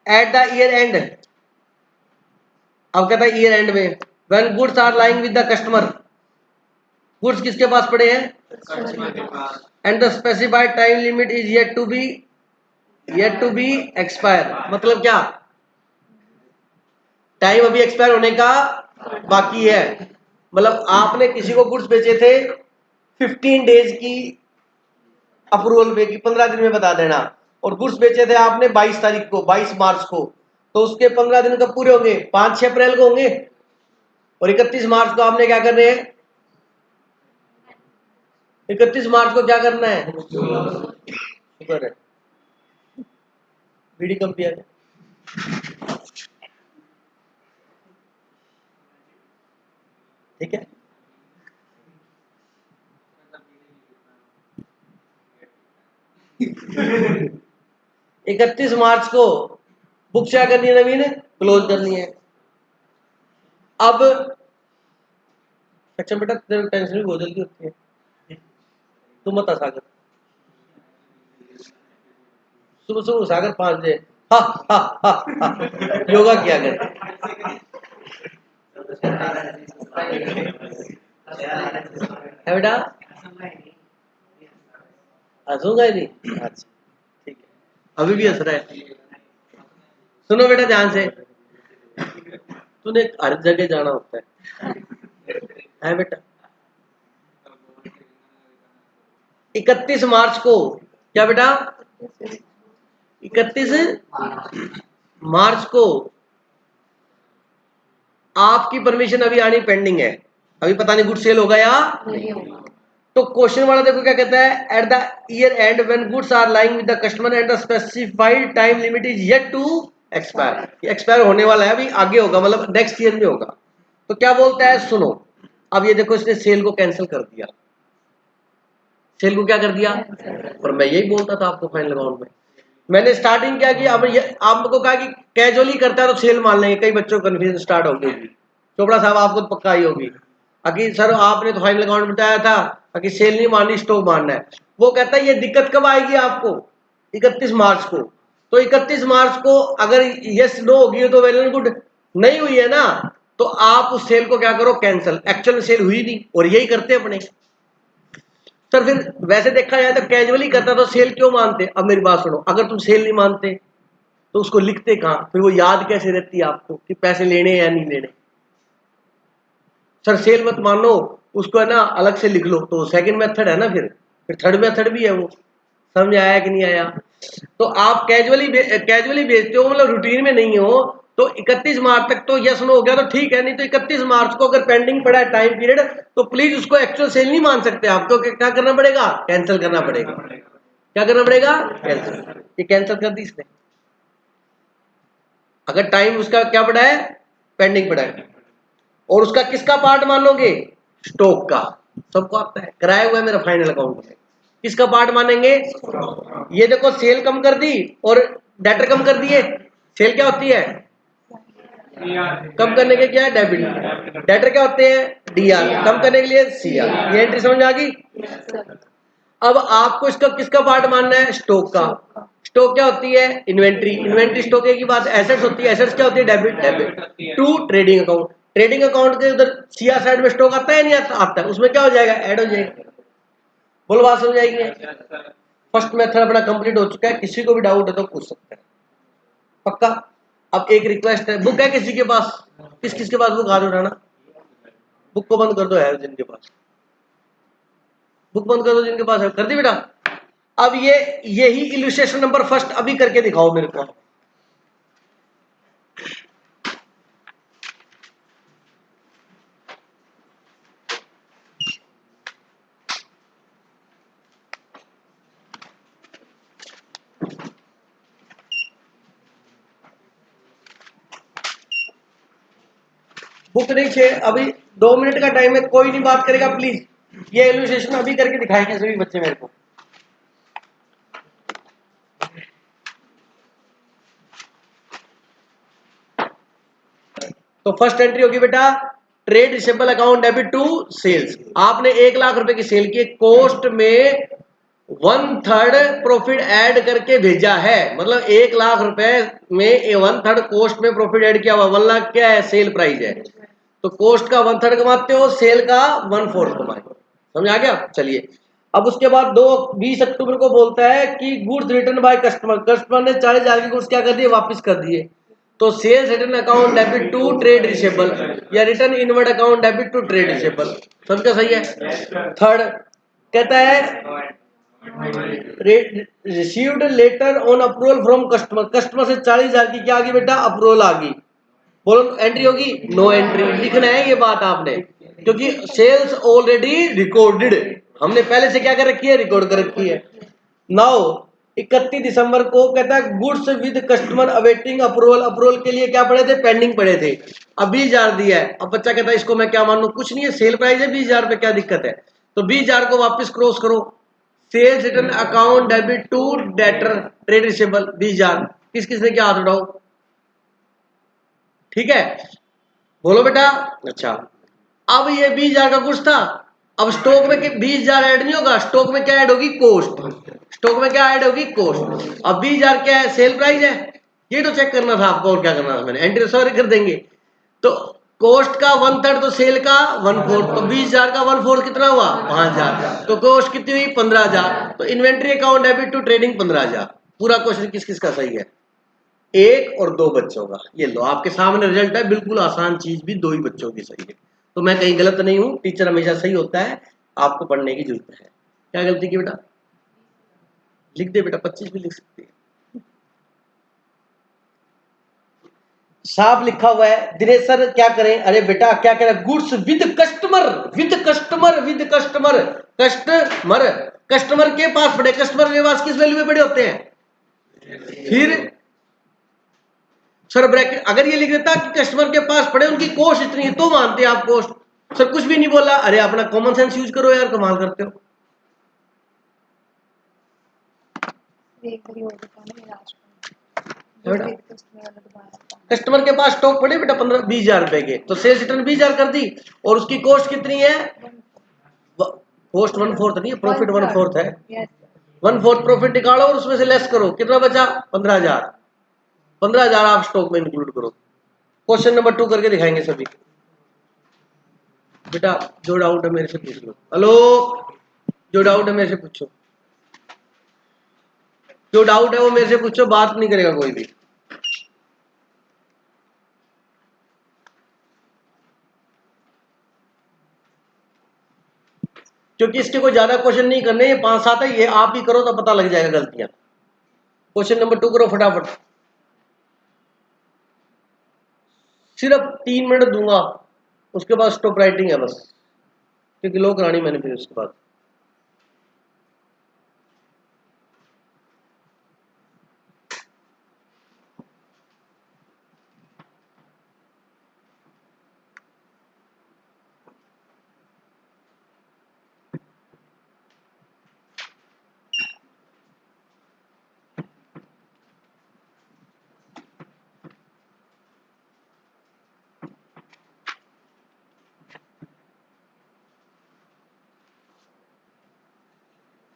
एट द ईयर एंड, अब कहता है ईयर एंड में, when goods are lying with the customer, goods किसके पास पड़े हैं? And the specified time limit is yet to be expire. मतलब क्या? टाइम अभी एक्सपायर होने का बाकी है। मतलब आपने किसी को गुड्स बेचे थे 15 डेज की अप्रूवल पे कि 15 दिन में बता देना, और गुड्स बेचे थे आपने 22 तारीख को, 22 मार्च को, तो उसके 15 दिन कब पूरे होंगे? 5-6 अप्रैल को होंगे। और 31 मार्च को आपने क्या करने हैं? 31 मार्च को क्या करना है? शुक्र है बीडी कम पिया जाए। ठीक है, इकतीस मार्च को बुक क्या करनी है? नवीन क्लोज करनी है। अब अच्छा बेटा तेरे टेंशन भी बहुत जल्दी होती है, तू मत आ सागर। सुबह सुबह सागर 5 बजे हा हा हा हा योगा किया कर। है बेटा? हंसूंगा ही नहीं? अच्छा ठीक है, अभी भी हंस रहा है। सुनो बेटा ध्यान से, तूने हर जगह जाना होता है बेटा? 31 मार्च को क्या बेटा? 31 मार्च को आपकी परमिशन अभी आनी पेंडिंग है, अभी पता नहीं गुड सेल होगा या नहीं होगा। तो क्वेश्चन वाला देखो क्या कहता है? At the year end when goods are lying with the customer and the specified time limit is yet to expire. Expire होने वाला है, अभी आगे होगा, मतलब नेक्स्ट ईयर में होगा। तो क्या बोलता है? सुनो, अब ये देखो इसने सेल को कैंसिल कर दिया। सेल को क्या कर दिया? और मैं यही बोलता था आपको फाइनल अकाउंट में, मैंने स्टार्टिंग क्या की, अब ये आपको कहा कि कैजुअली करता है तो सेल मान लेंगे, कई बच्चों को कन्फ्यूजन स्टार्ट हो गई होगी। चोपड़ा साहब आपको तो पक्का ही होगी कि सर आपने तो फाइनल अकाउंट बताया था कि सेल नहीं माननी, स्टॉक मानना है। वो कहता है ये दिक्कत कब आएगी आपको, 31 मार्च को। तो 31 मार्च को अगर यस नो होगी तो वेल एंड गुड, नहीं हुई है ना तो आप उस सेल को क्या करो, कैंसिल। एक्चुअल में सेल हुई नहीं, और यही करते अपने सर। फिर वैसे देखा जाए तो कैजुअली करता तो सेल क्यों मानते। अब मेरी बात सुनो, अगर तुम सेल नहीं मानते तो उसको लिखते कहाँ, फिर वो याद कैसे रहती है आपको कि पैसे लेने या नहीं लेने। सर सेल मत मानो, उसको है ना अलग से लिख लो, तो सेकंड मेथड है ना। फिर थर्ड मेथड भी है वो। समझ आया कि नहीं आया। तो आप कैजुअली भेजते हो, मतलब रूटीन में नहीं हो, तो 31 मार्च तक तो यस नो हो गया तो ठीक है, नहीं तो 31 मार्च को अगर पेंडिंग पड़ा है टाइम पीरियड, तो प्लीज उसको एक्चुअल सेल नहीं मान सकते आप, तो क्या करना पड़ेगा, कैंसिल करना पड़ेगा। क्या करना पड़ेगा, कैंसिल। ये कैंसिल कर दी इसने, अगर टाइम उसका क्या पड़ा है, पेंडिंग पड़ा है। और उसका किसका पार्ट मानोगे, स्टॉक का। सबको आता है, कराया हुआ है मेरा फाइनल अकाउंट में। किसका पार्ट मानेंगे, ये देखो सेल कम कर दी और डेटर कम कर दिए। सेल क्या होती है, कम करने के क्या है, डेबिट। डेटर क्या होते हैं, डीआर, कम करने के लिए सीआर। ये एंट्री समझ आ गई। सर। अब आपको इसका किसका पार्ट मानना है, स्टॉक का। स्टॉक क्या होती है, इन्वेंट्री। इन्वेंट्री स्टॉक की बात, एसेट्स होती है। एसेट्स क्या होती है, debit. Debit to trading account. Trading account के उधर सीआर साइड में स्टॉक आता है नहीं आता, आता है, उसमें क्या हो जाएगा, ऐड हो जाएगा। बोलो बात समझ आएगी। फर्स्ट मेथड अपना कंप्लीट हो चुका है, किसी को भी डाउट है तो पूछ सकते हैं, पक्का। अब एक रिक्वेस्ट है, बुक है किसी के पास, किस किस के पास बुक, हाथ उठाना। बुक को बंद कर दो है जिनके पास, बुक बंद कर दो जिनके पास है, कर दी बेटा। अब यही इलस्ट्रेशन नंबर फर्स्ट अभी करके दिखाओ मेरे को। बुक नहीं छे, अभी 2 मिनट का टाइम है, कोई नहीं बात करेगा प्लीज। ये इलस्ट्रेशन अभी करके दिखाएंगे सभी बच्चे मेरे को। तो फर्स्ट एंट्री होगी बेटा, trade receivable account debit to sales. आपने 1 लाख रुपए की सेल की, कोस्ट में 1/3 प्रॉफिट ऐड करके भेजा है, मतलब 1 लाख रुपए में 1/3 कोस्ट में प्रॉफिट ऐड किया हुआ। 1 लाख क्या है, सेल प्राइस है, तो कोस्ट का 1/3 कमाते हो, सेल का 1/4 कमाए। समझ आ गया। चलिए अब उसके बाद 20 अक्टूबर को बोलता है कि goods return by customer. Customer ने 40,000 के गुड्स क्या कर दिए, वापस कर दिए। तो sales return account debit to trade receivable, या return inward account debit to trade receivable. समझ सही है। थर्ड कहता है received letter on approval from customer. Customer से 40,000 की क्या आ गई बेटा, अप्रूवल आ गई। बोलो एंट्री होगी, नो एंट्री। लिखना है ये बात आपने, क्योंकि सेल्स ऑलरेडी रिकॉर्डेड, हमने पहले से क्या कर रखी है, रिकॉर्ड कर रखी है। नाउ 31 दिसंबर को कहता है goods with customer awaiting approval. Approval के लिए क्या पड़े थे, पेंडिंग पड़े थे। अब 20,000 दिया है। अब बच्चा कहता है इसको मैं क्या मानूं, कुछ नहीं है, सेल प्राइस है 20,000 पे, क्या दिक्कत है। तो 20,000 को वापस क्रॉस करो, sales return account debit to debtor trade receivable 20,000। किस किसने क्या हाथ उठाओ, ठीक है, बोलो बेटा। अच्छा अब ये 20,000 का कुछ था, अब स्टॉक में 20,000 ऐड नहीं होगा, स्टॉक में क्या ऐड होगी, कोस्ट। स्टॉक में क्या ऐड होगी, कोस्ट। अब 20,000 क्या है, सेल प्राइस है, ये तो चेक करना था आपको, और क्या करना था मैंने, एंट्री सॉरी कर देंगे। तो कोस्ट का 1/3 तो सेल का 1/4, तो 20,000 का 1/4 कितना हुआ, 5,000। तो कोस्ट कितनी हुई, 15,000। तो inventory account debit to trading 15,000। पूरा क्वेश्चन किस किस का सही है, एक और दो बच्चों का। ये लो आपके सामने रिजल्ट है, बिल्कुल आसान चीज भी दो ही बच्चों की सही है। तो मैं कहीं गलत नहीं हूं, टीचर हमेशा सही होता है, आपको पढ़ने की जरूरत है। क्या गलती की बेटा, लिख दे बेटा, 25 भी लिख सकते हैं। साफ लिखा हुआ है। दिनेश सर क्या करें, अरे बेटा क्या करें, goods with customer, with customer, with customer, customer, customer के पास पड़े। कस्टमर के पास किस वैल्यू में पड़े होते हैं, फिर सर ब्रैकेट अगर ये लिख देता कि कस्टमर के पास पड़े, उनकी कॉस्ट इतनी है, तो मानते हैं आप कॉस्ट। सर कुछ भी नहीं बोला, अरे अपना कॉमन सेंस यूज करो यार, कमाल करते हो। एक बारी और दुकान में लास्ट बेटा कस्टमर वाला दोबारा था। कस्टमर के पास स्टॉक पड़े बेटा 15-20 हजार रुपए के, तो सेल्स रिटर्न 20 हजार कर दी और उसकी कॉस्ट कितनी है? कॉस्ट 1/4 नहीं है, प्रॉफिट 1/4 है। यस 1/4 प्रॉफिट निकालो और उसमें से लेस करो, कितना बचा? 15,000। 15,000 आप स्टॉक में इंक्लूड करो। क्वेश्चन नंबर 2 करके दिखाएंगे सभी। बेटा जो डाउट है मेरे से पूछ लो। हेलो, जो डाउट है मेरे से पूछो, जो डाउट है वो मेरे से पूछो, बात नहीं करेगा कोई भी। क्योंकि इसके कोई ज्यादा क्वेश्चन नहीं करने, ये 5-7 है, ये आप ही करो तो पता लग जाएगा गलतियां। क्वेश्चन नंबर 2 करो फटाफट, सिर्फ 3 मिनट दूंगा, उसके बाद स्टॉप राइटिंग है बस, क्योंकि लो करानी मैंने फिर उसके बाद।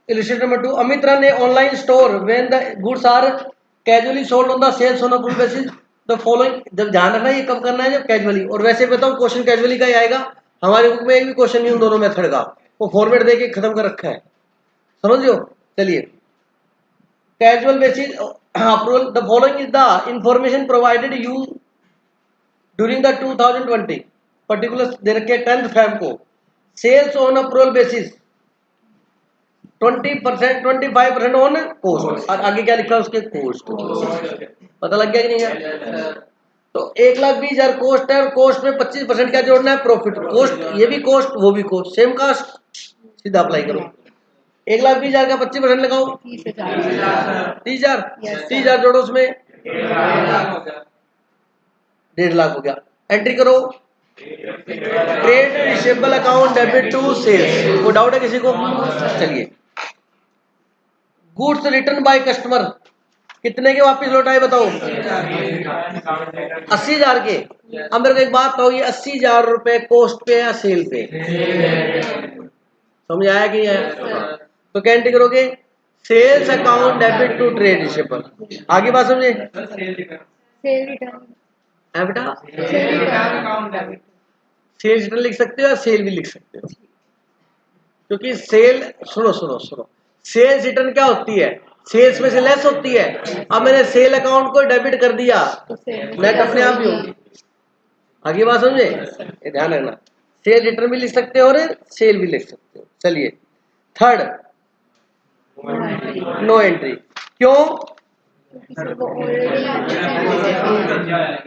Illustration number 2, Amit run a online store when the goods are casually sold on the sales on a full basis. The following, जब ध्यान रखना ये कब करना है, जब कैजुअली। और वैसे बताओ क्वेश्चन कैजुअली का ही आएगा, हमारे बुक में एक भी क्वेश्चन नहीं उन दोनों मेथड का, वो फॉर्मेट देके खत्म कर रखा है, समझ लो। चलिए, casual basis approval, the following is the information provided you during the 2020 particular दे रखे 10th Feb को, sales on approval basis 20%, 25% on cost. और आगे क्या लिखा है उसके? कोस्ट। पता लग गया कि नहीं है? तो 1,20,000 कोस्ट है और कोस्ट में 25% क्या जोड़ना है? प्रॉफिट। कोस्ट ये भी कोस्ट, वो भी कोस्ट, सेम कास्ट, सीधा अप्लाई करो। 1,20,000 का 25% लगाओ, 30,000 30,000। Yes, 30,000 जोड़ो उसमें, 1.5 लाख हो गया। एंट्री करो, trade receivable account debit to sales. कोई डाउट है किसी को? चलिए, गुड्स रिटर्न बाय कस्टमर कितने के वापस लौटाए बताओ? 80,000 के। अब मेरे को एक बात बताओ, ये 80,000 रुपए कोस्ट पे या सेल पे? समझ आया कि नहीं आया? तो क्या एंट्री करोगे? Sales account debit to trade receivable. आगे बात समझे? सेल रिटर्न है बेटा, सेल रिटर्न सेल्स रिटर्न लिख सकते हो या सेल भी लिख सकते हो, क्योंकि सेल, सुनो सुनो सुनो, सेल्स रिटर्न क्या होती है? सेल्स में से लेस होती है। अब मैंने सेल अकाउंट को डेबिट कर दिया, तो सेल नेट अपने आप ही होगी। आगे बात समझे? ये ध्यान रखना, सेल रिटर्न भी लिख सकते हो और सेल भी लिख सकते हो। चलिए, थर्ड, नो एंट्री। क्यों? किसी को ऑलरेडी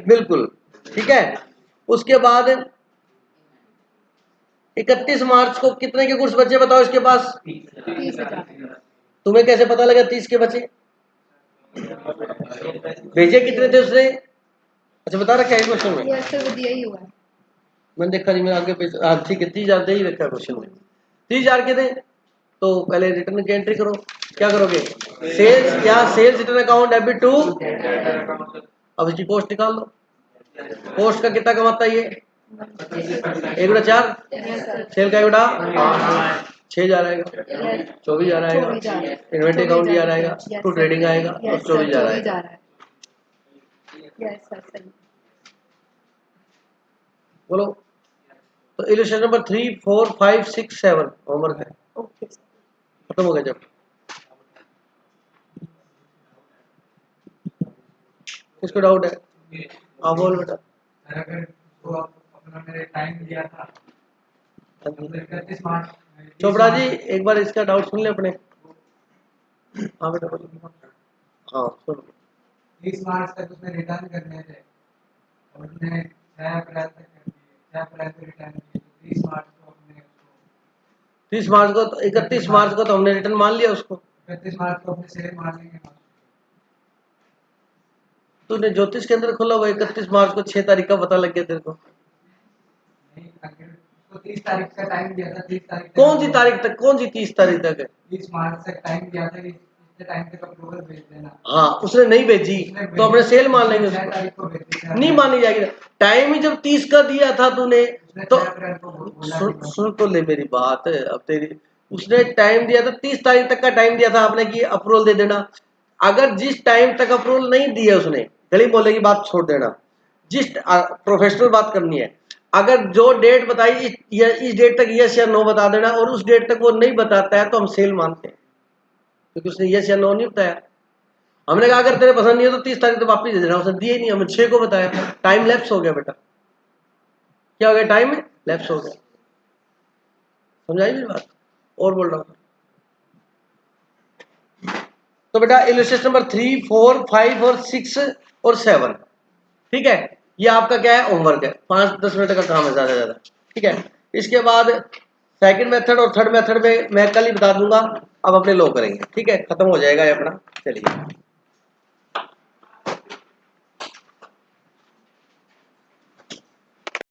बिल्कुल ठीक है। उसके बाद 31 मार्च को कितने के गुड्स बचे बताओ इसके पास? 30,000 तुम्हें कैसे पता लगा 30 के बचे? भेजे कितने थे उसने? अच्छा बता रखा है क्वेश्चन में, ये अक्सर दिया ही हुआ है। मैंने देखा नहीं, मैं आगे ठीक है, 30,000 दे ही रखा है क्वेश्चन में। 30,000 के थे, तो पहले रिटर्न की एंट्री करो। क्या करोगे? सेल्स या sales return account debit to, अब इसकी कॉस्ट निकाल लो। कॉस्ट का कितना कमाता है ये? 1/4। सेल का 1/8, 6,000 आएगा, 24,000 आएगा। इन्वेंटरी अकाउंट दिया रहेगा, टू ट्रेडिंग आएगा और 24,000 आएगा। यस सर सही। बोलो। तो इलस्ट्रेशन नंबर 3, 4, 5, 6, 7 होमवर्क है, ओके खत्म हो गया। जब किसको डाउट है? हाँ बोल बेटा। चोपड़ा जी एक बार इसका डाउट सुन ले अपने। हाँ बेटा बोलो। हाँ सुनो, 30 मार्च तक उसने रिटर्न करने थे और उसने 6 अप्रैल तक कर दिए, 6 अप्रैल को रिटर्न किए, 30 मार्च को अपने उसको 30 मार्च को, 31 मार्च को तो हमने रिटर्न मान लिया उसको। 31 मार्च को अपने शेयर मार लेंगे। तूने ज्योतिष के अंदर खोला हुआ 31 मार्च को 6 तारीख का पता लग गया तेरे को? नहीं, उसको 30 तारीख का टाइम दिया था, 30 तारीख कौन सी तारीख तक? कौन सी 30 तारीख तक है? 30 मार्च तक टाइम दिया था कि इतने टाइम तक अप्रूवल भेज देना। हाँ, उसने नहीं भेजी तो अपने सेल मान लेंगे छह उसको, तारीख को भेजी थी। नहीं मानी जाएगी। टाइम ही जब 30 का दिया था तूने उसने तो 6 अप्रैल को बोला सुन कि सुन तो ले मेरी बात। अब तेरी उसने टाइम दिया था 30 तारीख तक का टाइम दिया था आपने कि अप्रूवल दे देना। अगर जिस टाइम तक अप्रूवल नहीं दिया उसने, गली बोले की बात छोड़ देना, जिस प्रोफेशनल बात करनी है, अगर जो डेट बताई इस डेट तक यस या नो बता देना, और उस डेट तक वो नहीं बताता है तो हम सेल मानते हैं, क्योंकि उसने यस या नो नहीं बताया। हमने कहा अगर तेरे पसंद नहीं है तो 30 तारीख तो वापिस दे देना, उसने दिए नहीं, हमें 6 को बताया, टाइम लैप्स हो गया बेटा। क्या हो गया? टाइम लैप्स हो गया। समझाई मेरी बात? और बोल रहा हूँ तो बेटा इलस्ट्रेशन नंबर 3, 4, 5 और 6 और 7, ठीक है, ये आपका क्या है? होमवर्क है, 5-10 मिनट का काम है ज्यादा ज्यादा, ठीक है। इसके बाद सेकंड मेथड और थर्ड मेथड में मैं कल ही बता दूंगा, अब अपने लो करेंगे, ठीक है, खत्म हो जाएगा ये अपना। चलिए।